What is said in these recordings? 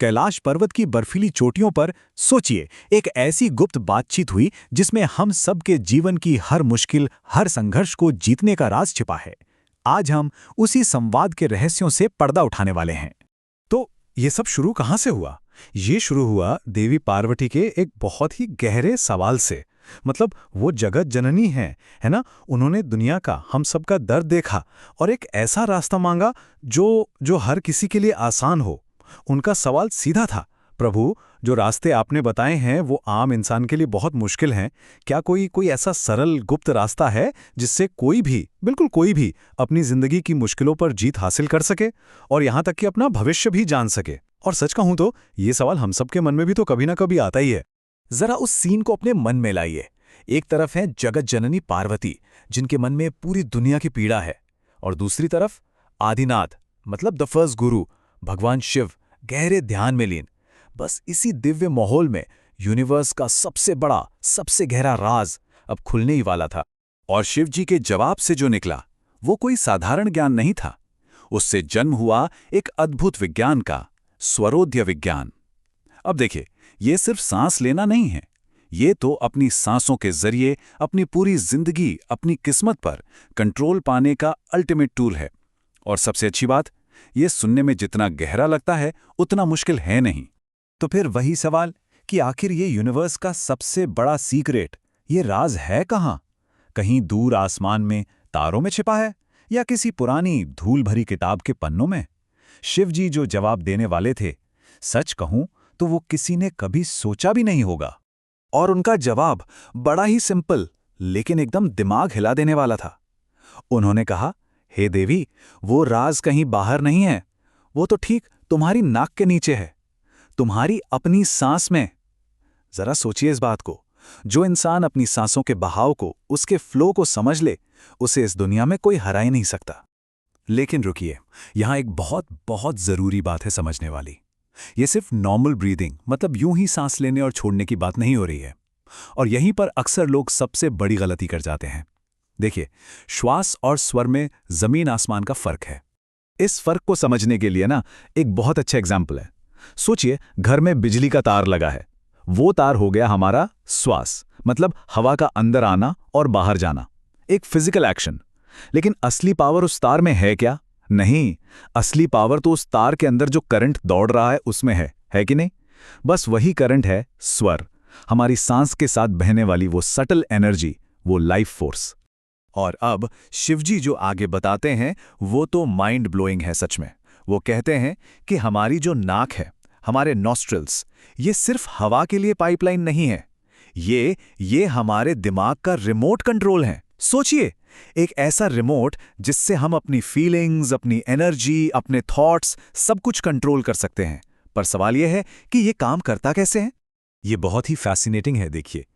कैलाश पर्वत की बर्फीली चोटियों पर सोचिए, एक ऐसी गुप्त बातचीत हुई जिसमें हम सबके जीवन की हर मुश्किल, हर संघर्ष को जीतने का राज छिपा है। आज हम उसी संवाद के रहस्यों से पर्दा उठाने वाले हैं। तो ये सब शुरू कहाँ से हुआ? ये शुरू हुआ देवी पार्वती के एक बहुत ही गहरे सवाल से। मतलब वो जगत जननी है ना? उन्होंने दुनिया का, हम सबका दर्द देखा और एक ऐसा रास्ता मांगा जो हर किसी के लिए आसान हो। उनका सवाल सीधा था, प्रभु, जो रास्ते आपने बताए हैं वो आम इंसान के लिए बहुत मुश्किल हैं। क्या कोई ऐसा सरल गुप्त रास्ता है जिससे कोई भी, बिल्कुल कोई भी, अपनी जिंदगी की मुश्किलों पर जीत हासिल कर सके और यहां तक कि अपना भविष्य भी जान सके? और सच कहूं तो ये सवाल हम सबके मन में भी तो कभी ना कभी आता ही है। जरा उस सीन को अपने मन में लाइए। एक तरफ है जगत जननी पार्वती, जिनके मन में पूरी दुनिया की पीड़ा है, और दूसरी तरफ आदिनाथ, मतलब द फर्स्ट गुरु, भगवान शिव, गहरे ध्यान में लीन। बस इसी दिव्य माहौल में यूनिवर्स का सबसे बड़ा, सबसे गहरा राज अब खुलने ही वाला था। और शिव जी के जवाब से जो निकला वो कोई साधारण ज्ञान नहीं था। उससे जन्म हुआ एक अद्भुत विज्ञान का, स्वरोध्य विज्ञान। अब देखिए, ये सिर्फ सांस लेना नहीं है, ये तो अपनी सांसों के जरिए अपनी पूरी जिंदगी, अपनी किस्मत पर कंट्रोल पाने का अल्टीमेट टूल है। और सबसे अच्छी बात, ये सुनने में जितना गहरा लगता है उतना मुश्किल है नहीं। तो फिर वही सवाल कि आखिर ये यूनिवर्स का सबसे बड़ा सीक्रेट, ये राज है कहाँ? कहीं दूर आसमान में, तारों में छिपा है, या किसी पुरानी धूल भरी किताब के पन्नों में? शिव जी जो जवाब देने वाले थे, सच कहूं तो वो किसी ने कभी सोचा भी नहीं होगा। और उनका जवाब बड़ा ही सिंपल, लेकिन एकदम दिमाग हिला देने वाला था। उन्होंने कहा, हे देवी, वो राज कहीं बाहर नहीं है, वो तो ठीक तुम्हारी नाक के नीचे है, तुम्हारी अपनी सांस में। जरा सोचिए इस बात को। जो इंसान अपनी सांसों के बहाव को, उसके फ्लो को समझ ले, उसे इस दुनिया में कोई हरा ही नहीं सकता। लेकिन रुकिए, यहां एक बहुत बहुत जरूरी बात है समझने वाली। ये सिर्फ नॉर्मल ब्रीदिंग, मतलब यूं ही सांस लेने और छोड़ने की बात नहीं हो रही है। और यहीं पर अक्सर लोग सबसे बड़ी गलती कर जाते हैं। देखिए, श्वास और स्वर में जमीन आसमान का फर्क है। इस फर्क को समझने के लिए एक बहुत अच्छा एग्जाम्पल है। सोचिए, घर में बिजली का तार लगा है। वो तार हो गया हमारा श्वास, मतलब हवा का अंदर आना और बाहर जाना, एक फिजिकल एक्शन। लेकिन असली पावर उस तार में है क्या? नहीं, असली पावर तो उस तार के अंदर जो करंट दौड़ रहा है उसमें है कि नहीं? बस वही करंट है स्वर, हमारी सांस के साथ बहने वाली वो सटल एनर्जी, वो लाइफ फोर्स। और अब शिवजी जो आगे बताते हैं वो तो माइंड ब्लोइंग है सच में। वो कहते हैं कि हमारी जो नाक है, हमारे नॉस्ट्रिल्स, ये सिर्फ हवा के लिए पाइपलाइन नहीं है, ये हमारे दिमाग का रिमोट कंट्रोल है। सोचिए, एक ऐसा रिमोट जिससे हम अपनी फीलिंग्स, अपनी एनर्जी, अपने थॉट्स सब कुछ कंट्रोल कर सकते हैं। पर सवाल यह है कि ये काम करता कैसे है? ये बहुत ही फैसिनेटिंग है। देखिए,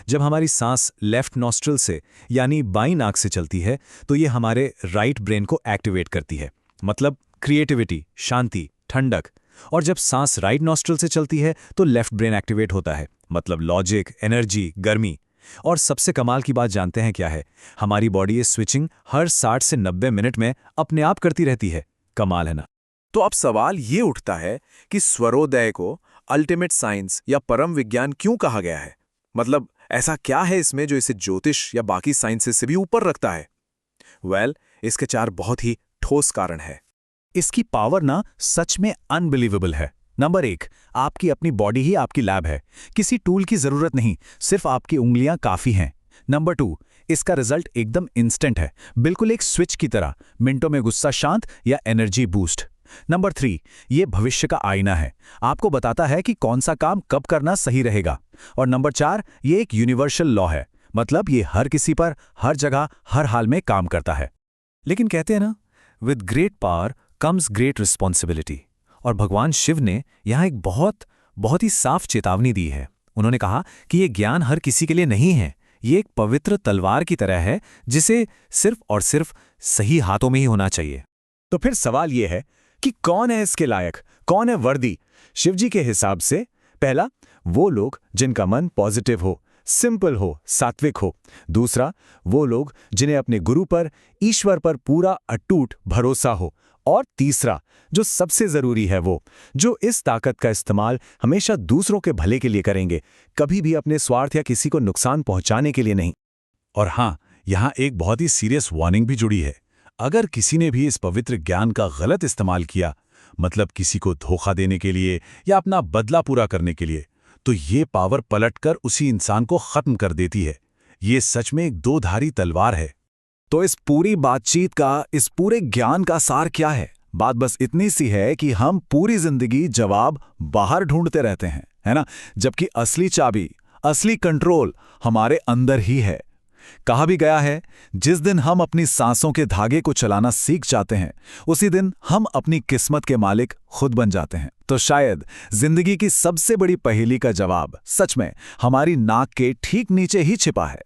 जब हमारी सांस लेफ्ट नॉस्ट्रिल से यानी बाईं नाक से चलती है तो ये हमारे राइट ब्रेन को एक्टिवेट करती है, मतलब क्रिएटिविटी, शांति, ठंडक। और जब सांस राइट नॉस्ट्रिल से चलती है तो लेफ्ट ब्रेन एक्टिवेट होता है, मतलब लॉजिक, एनर्जी, गर्मी। और सबसे कमाल की बात जानते हैं क्या है? हमारी बॉडी ये स्विचिंग हर 60 से 90 मिनट में अपने आप करती रहती है। कमाल है ना? तो अब सवाल ये उठता है कि स्वरोदय को अल्टीमेट साइंस या परम विज्ञान क्यों कहा गया है? मतलब ऐसा क्या है इसमें जो इसे ज्योतिष या बाकी साइंसेस से भी ऊपर रखता है? इसके 4 बहुत ही ठोस कारण है। इसकी पावर सच में अनबिलीवेबल है। नंबर 1, आपकी अपनी बॉडी ही आपकी लैब है। किसी टूल की जरूरत नहीं, सिर्फ आपकी उंगलियां काफी हैं। नंबर 2, इसका रिजल्ट एकदम इंस्टेंट है, बिल्कुल एक स्विच की तरह, मिनटों में गुस्सा शांत या एनर्जी बूस्ट। नंबर 3, ये भविष्य का आईना है, आपको बताता है कि कौन सा काम कब करना सही रहेगा। और नंबर 4, ये एक यूनिवर्सल लॉ है, मतलब ये हर किसी पर, हर जगह, हर हाल में काम करता है। लेकिन कहते हैं with great power comes great responsibility. और भगवान शिव ने यहाँ एक बहुत ही साफ चेतावनी दी है। उन्होंने कहा कि ये ज्ञान हर किसी के लिए नहीं है, ये एक पवित्र तलवार की तरह है जिसे सिर्फ और सिर्फ सही हाथों में ही होना चाहिए। तो फिर सवाल ये है कि कौन है इसके लायक, कौन है वर्दी? शिवजी के हिसाब से पहला, वो लोग जिनका मन पॉजिटिव हो, सिंपल हो, सात्विक हो। दूसरा, वो लोग जिन्हें अपने गुरु पर, ईश्वर पर पूरा अटूट भरोसा हो। और तीसरा, जो सबसे जरूरी है, वो जो इस ताकत का इस्तेमाल हमेशा दूसरों के भले के लिए करेंगे, कभी भी अपने स्वार्थ या किसी को नुकसान पहुंचाने के लिए नहीं। और हाँ, यहाँ एक बहुत ही सीरियस वार्निंग भी जुड़ी है। अगर किसी ने भी इस पवित्र ज्ञान का गलत इस्तेमाल किया, मतलब किसी को धोखा देने के लिए या अपना बदला पूरा करने के लिए, तो ये पावर पलटकर उसी इंसान को खत्म कर देती है। ये सच में एक दो-धारी तलवार है। तो इस पूरी बातचीत का, इस पूरे ज्ञान का सार क्या है? बात बस इतनी सी है कि हम पूरी जिंदगी जवाब बाहर ढूंढते रहते हैं, है ना? जबकि असली चाबी, असली कंट्रोल हमारे अंदर ही है। कहा भी गया है, जिस दिन हम अपनी सांसों के धागे को चलाना सीख जाते हैं, उसी दिन हम अपनी किस्मत के मालिक खुद बन जाते हैं। तो शायद जिंदगी की सबसे बड़ी पहेली का जवाब सच में हमारी नाक के ठीक नीचे ही छिपा है।